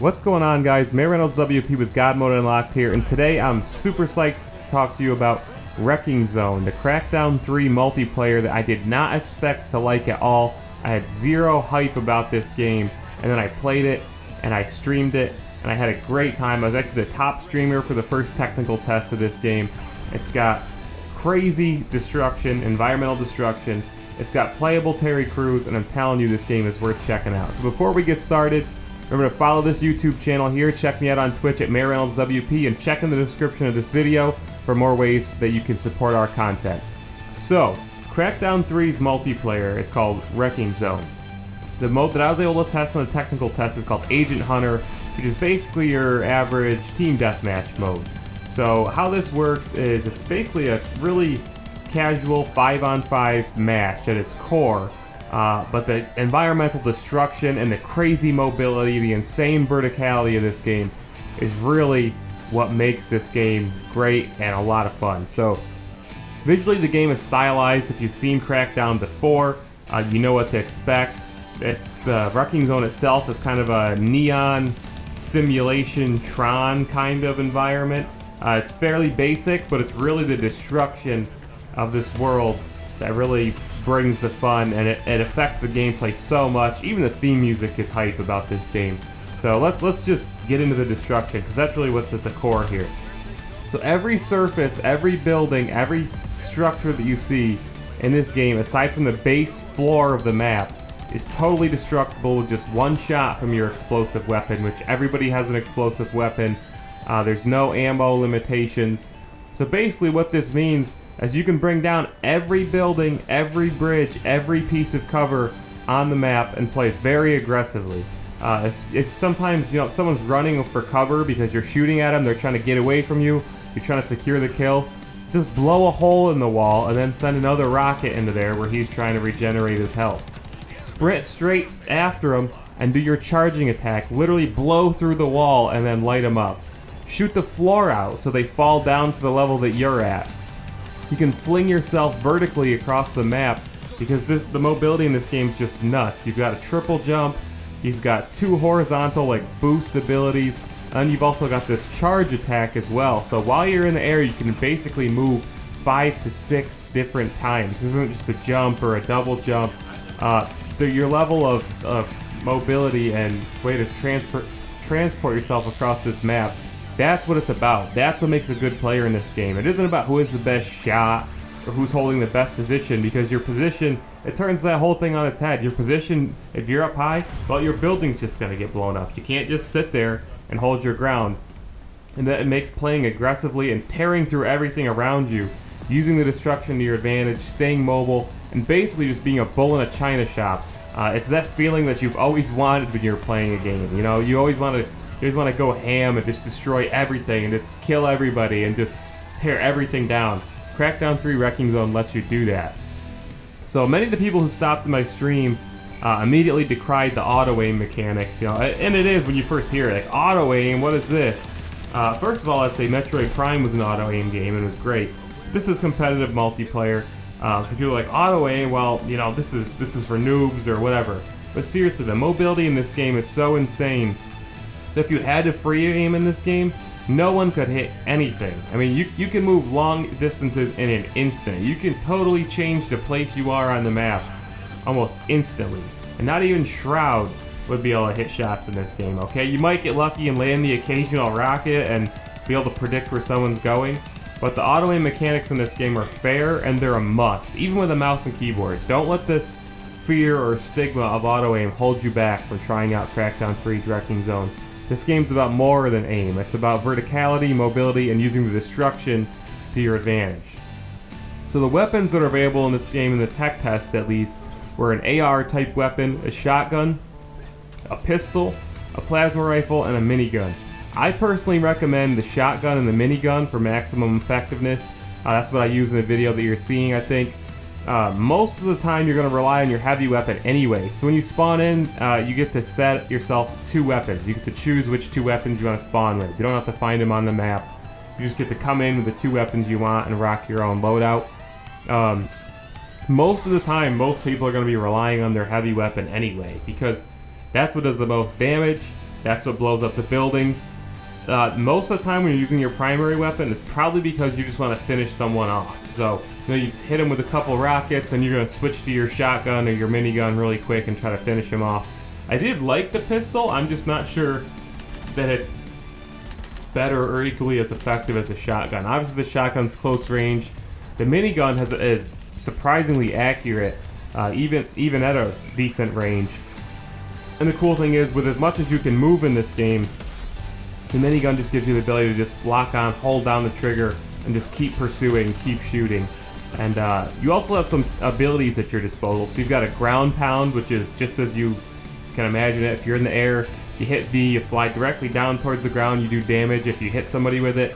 What's going on, guys? MayorReynoldsWP with God Mode Unlocked here, and today I'm super psyched to talk to you about Wrecking Zone, the Crackdown 3 multiplayer that I did not expect to like at all. I had zero hype about this game, and then I played it, and I streamed it, and I had a great time. I was actually the top streamer for the first technical test of this game. It's got crazy destruction, environmental destruction. It's got playable Terry Crews, and I'm telling you, this game is worth checking out. So before we get started, remember to follow this YouTube channel here, check me out on Twitch at MayorReynoldsWP, and check in the description of this video for more ways that you can support our content. So, Crackdown 3's multiplayer is called Wrecking Zone. The mode that I was able to test on the technical test is called Agent Hunter, which is basically your average team deathmatch mode. So how this works is it's basically a really casual 5-on-5 match at its core. But the environmental destruction and the crazy mobility, the insane verticality of this game is really what makes this game great and a lot of fun. So visually the game is stylized. If you've seen Crackdown before, you know what to expect. The Wrecking Zone itself is kind of a neon simulation Tron kind of environment. It's fairly basic, but it's really the destruction of this world that really brings the fun, and it affects the gameplay so much. Even the theme music is hype about this game. So let's just get into the destruction, because that's really what's at the core here. So every surface, every building, every structure that you see in this game, aside from the base floor of the map, is totally destructible with just one shot from your explosive weapon, which everybody has an explosive weapon. There's no ammo limitations. So basically what this means as you can bring down every building, every bridge, every piece of cover on the map and play very aggressively. If sometimes, you know, someone's running for cover because you're shooting at them, they're trying to get away from you, you're trying to secure the kill, just blow a hole in the wall and then send another rocket into there where he's trying to regenerate his health. Sprint straight after him and do your charging attack, literally blow through the wall and then light them up. Shoot the floor out so they fall down to the level that you're at. You can fling yourself vertically across the map because the mobility in this game is just nuts. You've got a triple jump, you've got 2 horizontal like boost abilities, and you've also got this charge attack as well. So while you're in the air, you can basically move 5 to 6 different times. This isn't just a jump or a double jump. Your level of mobility and way to transport yourself across this map, that's what it's about. That's what makes a good player in this game. It isn't about who has the best shot or who's holding the best position, because your position, it turns that whole thing on its head. Your position, if you're up high, well, your building's just going to get blown up. You can't just sit there and hold your ground. And that it makes playing aggressively and tearing through everything around you, using the destruction to your advantage, staying mobile, and basically just being a bull in a china shop. It's that feeling that you've always wanted when you're playing a game. You know, you always want to go ham and just destroy everything and just kill everybody and just tear everything down. Crackdown 3 Wrecking Zone lets you do that. So many of the people who stopped in my stream immediately decried the auto-aim mechanics, you know, and it is when you first hear it, like, auto-aim, what is this? First of all, I'd say Metroid Prime was an auto-aim game and it was great. This is competitive multiplayer, so people are like, auto-aim, well, you know, this is for noobs or whatever. But seriously, the mobility in this game is so insane that if you had to free aim in this game, no one could hit anything. I mean, you can move long distances in an instant. You can totally change the place you are on the map almost instantly. And not even Shroud would be able to hit shots in this game, okay? You might get lucky and land the occasional rocket and be able to predict where someone's going, but the auto-aim mechanics in this game are fair and they're a must, even with a mouse and keyboard. Don't let this fear or stigma of auto-aim hold you back from trying out Crackdown 3's Wrecking Zone. This game's about more than aim. It's about verticality, mobility, and using the destruction to your advantage. So the weapons that are available in this game, in the tech test at least, were an AR type weapon, a shotgun, a pistol, a plasma rifle, and a minigun. I personally recommend the shotgun and the minigun for maximum effectiveness. That's what I use in the video that you're seeing, I think. Most of the time you're going to rely on your heavy weapon anyway. So when you spawn in, you get to set yourself 2 weapons. You get to choose which 2 weapons you want to spawn with. You don't have to find them on the map. You just get to come in with the 2 weapons you want and rock your own loadout. Most of the time, most people are going to be relying on their heavy weapon anyway, because that's what does the most damage, That's what blows up the buildings. Most of the time when you're using your primary weapon, it's probably because you just want to finish someone off. So, you know, you just hit them with a couple rockets and you're going to switch to your shotgun or your minigun really quick and try to finish him off. I did like the pistol, I'm just not sure that it's better or equally as effective as the shotgun. Obviously the shotgun's close range. The minigun is surprisingly accurate, even at a decent range. And the cool thing is, with as much as you can move in this game, the minigun just gives you the ability to just lock on, hold down the trigger, and just keep pursuing, keep shooting. And you also have some abilities at your disposal. So you've got a ground pound, which is just as you can imagine it. If you're in the air, you hit V, you fly directly down towards the ground, you do damage if you hit somebody with it.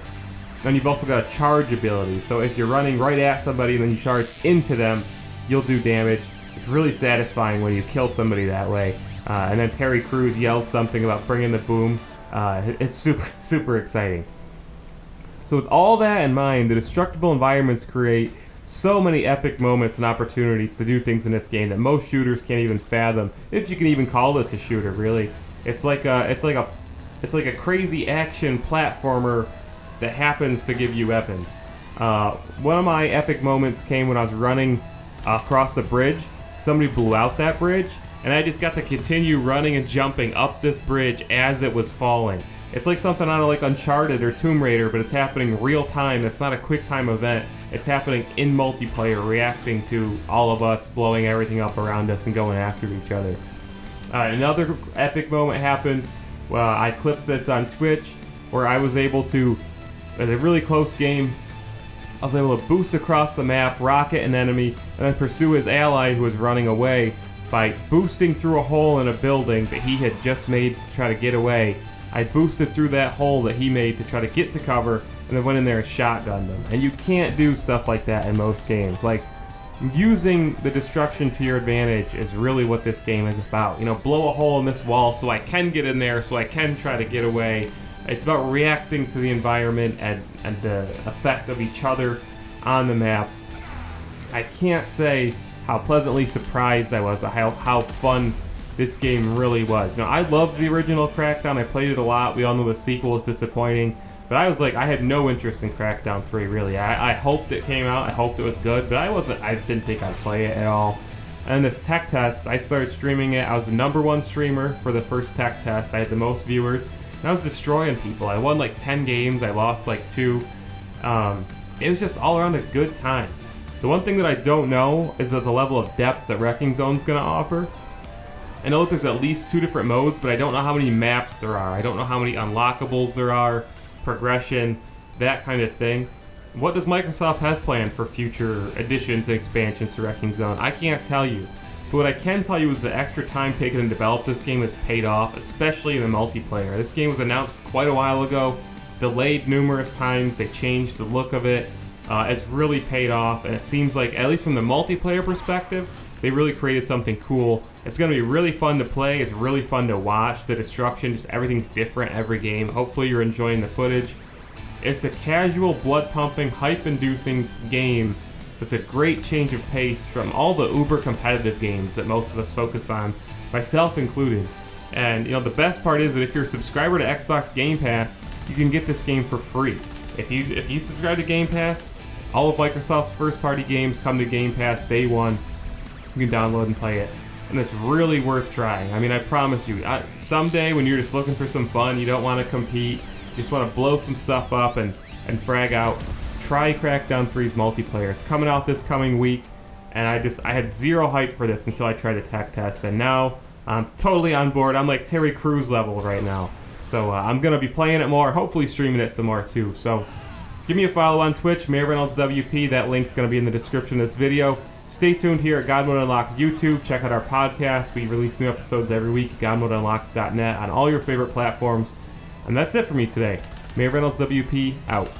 And you've also got a charge ability. So if you're running right at somebody and then you charge into them, you'll do damage. It's really satisfying when you kill somebody that way. And then Terry Crews yells something about bringing the boom. It's super exciting. So with all that in mind, the destructible environments create so many epic moments and opportunities to do things in this game that most shooters can't even fathom, if you can even call this a shooter. Really, it's like a crazy action platformer that happens to give you weapons. One of my epic moments came when I was running across the bridge. Somebody blew out that bridge, and I just got to continue running and jumping up this bridge as it was falling. It's like something out of like Uncharted or Tomb Raider, but it's happening real time. It's not a quick time event. It's happening in multiplayer, reacting to all of us blowing everything up around us and going after each other. Another epic moment happened. Well, I clipped this on Twitch, where I was able to, as a really close game, I was able to boost across the map, rocket an enemy, and then pursue his ally who was running away by boosting through a hole in a building that he had just made to try to get away. I boosted through that hole that he made to try to get to cover, and then went in there and shotgunned them. And you can't do stuff like that in most games. Like, using the destruction to your advantage is really what this game is about. You know, blow a hole in this wall so I can get in there, so I can try to get away. It's about reacting to the environment and the effect of each other on the map. I can't say how pleasantly surprised I was at how fun this game really was. You know, I loved the original Crackdown. I played it a lot. We all know the sequel was disappointing. But I was like, I had no interest in Crackdown 3, really. I hoped it came out. I hoped it was good. But I didn't think I'd play it at all. And this tech test, I started streaming it. I was the #1 streamer for the first tech test. I had the most viewers. And I was destroying people. I won like 10 games. I lost like 2. It was just all around a good time. The one thing that I don't know is that the level of depth that Wrecking Zone's going to offer. I know that there's at least 2 different modes, but I don't know how many maps there are. I don't know how many unlockables there are, progression, that kind of thing. What does Microsoft have planned for future additions and expansions to Wrecking Zone? I can't tell you. But what I can tell you is the extra time taken to develop this game has paid off, especially in the multiplayer. This game was announced quite a while ago, delayed numerous times, they changed the look of it. It's really paid off, and it seems like, at least from the multiplayer perspective, they really created something cool. It's going to be really fun to play, it's really fun to watch. The destruction, just everything's different every game. Hopefully you're enjoying the footage. It's a casual, blood-pumping, hype-inducing game that's a great change of pace from all the uber-competitive games that most of us focus on, myself included. And, you know, the best part is that if you're a subscriber to Xbox Game Pass, you can get this game for free. If you subscribe to Game Pass, all of Microsoft's first-party games come to Game Pass day one. You can download and play it. And it's really worth trying. I mean, I promise you, someday when you're just looking for some fun, you don't want to compete, you just want to blow some stuff up and frag out, try Crackdown 3's multiplayer. It's coming out this coming week, and I had zero hype for this until I tried the tech test, and now I'm totally on board. I'm like Terry Crews level right now. So I'm going to be playing it more, hopefully streaming it some more too. So give me a follow on Twitch, MayorReynoldsWP. That link's going to be in the description of this video. Stay tuned here at God Mode Unlocked YouTube. Check out our podcast. We release new episodes every week at GodModeUnlocked.net on all your favorite platforms. And that's it for me today. MayorReynoldsWP out.